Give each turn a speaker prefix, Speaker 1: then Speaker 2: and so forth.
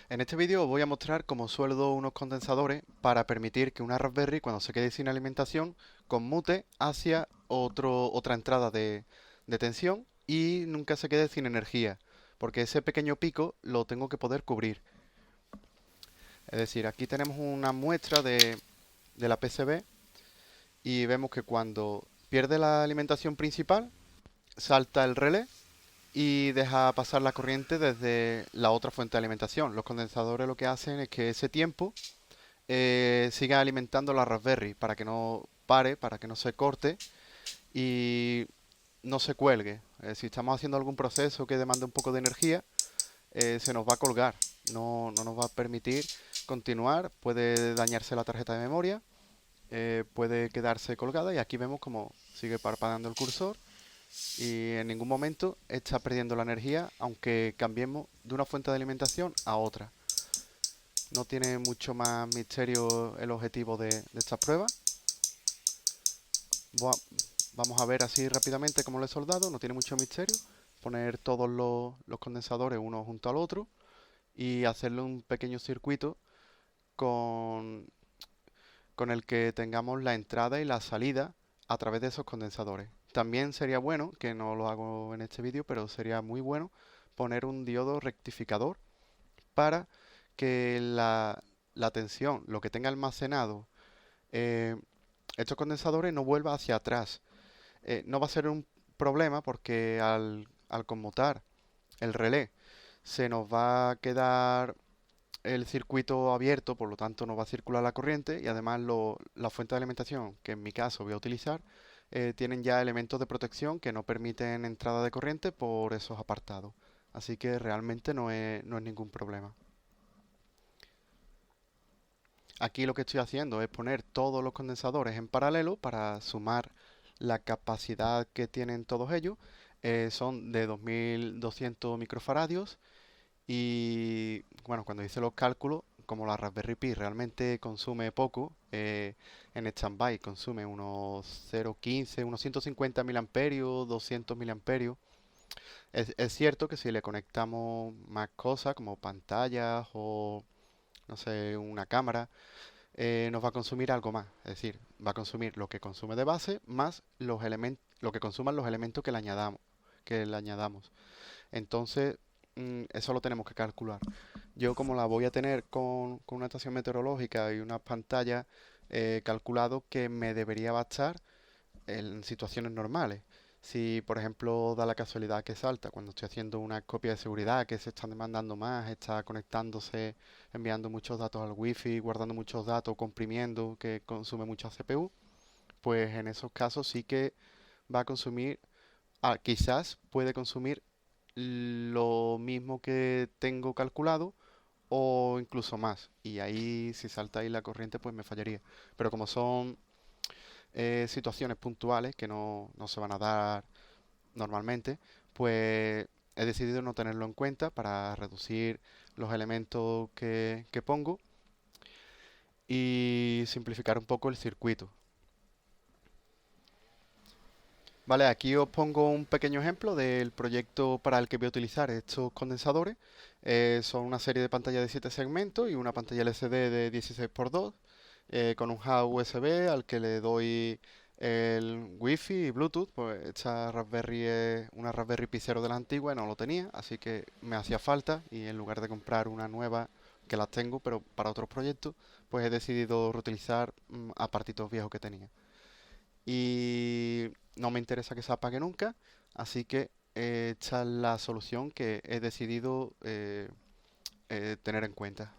Speaker 1: En este vídeo os voy a mostrar cómo sueldo unos condensadores para permitir que una Raspberry, cuando se quede sin alimentación, conmute hacia otra entrada de tensión y nunca se quede sin energía, porque ese pequeño pico lo tengo que poder cubrir. Es decir, aquí tenemos una muestra de la PCB y vemos que cuando pierde la alimentación principal, salta el relé y deja pasar la corriente desde la otra fuente de alimentación. Los condensadores lo que hacen es que ese tiempo siga alimentando la Raspberry para que no pare, para que no se corte y no se cuelgue. Si estamos haciendo algún proceso que demande un poco de energía, se nos va a colgar, no nos va a permitir continuar, puede dañarse la tarjeta de memoria, puede quedarse colgada y aquí vemos como sigue parpadeando el cursor y en ningún momento está perdiendo la energía aunque cambiemos de una fuente de alimentación a otra. No tiene mucho más misterio el objetivo de esta prueba. Vamos a ver así rápidamente cómo lo he soldado, no tiene mucho misterio. Poner todos los condensadores uno junto al otro y hacerle un pequeño circuito con, con el que tengamos la entrada y la salida a través de esos condensadores. También sería bueno, que no lo hago en este vídeo, pero sería muy bueno poner un diodo rectificador para que la tensión, lo que tenga almacenado eh, estos condensadores no vuelva hacia atrás. No va a ser un problema porque al conmutar el relé se nos va a quedar el circuito abierto, por lo tanto no va a circular la corriente y además la fuente de alimentación, que en mi caso voy a utilizar, tienen ya elementos de protección que no permiten entrada de corriente por esos apartados. Así que realmente no es ningún problema. Aquí lo que estoy haciendo es poner todos los condensadores en paralelo para sumar la capacidad que tienen todos ellos. Son de 2200 microfaradios y bueno, cuando hice los cálculos, como la Raspberry Pi realmente consume poco, en stand-by consume unos 0,15, unos 150 miliamperios, 200 miliamperios. Es cierto que si le conectamos más cosas como pantallas o no sé, una cámara, nos va a consumir algo más. Es decir, va a consumir lo que consume de base más los elementos, lo que consuman los elementos que le añadamos. Entonces, eso lo tenemos que calcular. Yo como la voy a tener con una estación meteorológica y unas pantallas, calculado que me debería bastar en situaciones normales. Si, por ejemplo, da la casualidad que salta cuando estoy haciendo una copia de seguridad, que se están demandando más, está conectándose, enviando muchos datos al wifi, guardando muchos datos, comprimiendo, que consume mucha CPU, pues en esos casos sí que va a consumir, quizás puede consumir lo mismo que tengo calculado o incluso más. Y ahí, si salta ahí la corriente, pues me fallaría. Pero como son situaciones puntuales que no se van a dar normalmente, pues he decidido no tenerlo en cuenta para reducir los elementos que pongo y simplificar un poco el circuito. Vale, aquí os pongo un pequeño ejemplo del proyecto para el que voy a utilizar estos condensadores. Son una serie de pantallas de 7 segmentos y una pantalla LCD de 16x2 con un hub USB al que le doy el Wi-Fi y Bluetooth. Pues esta Raspberry es una Raspberry Pi 0 de la antigua y no lo tenía, así que me hacía falta y en lugar de comprar una nueva que las tengo, pero para otros proyectos, pues he decidido reutilizar apartitos viejos que tenía y no me interesa que se apague nunca, así que esta es la solución que he decidido tener en cuenta.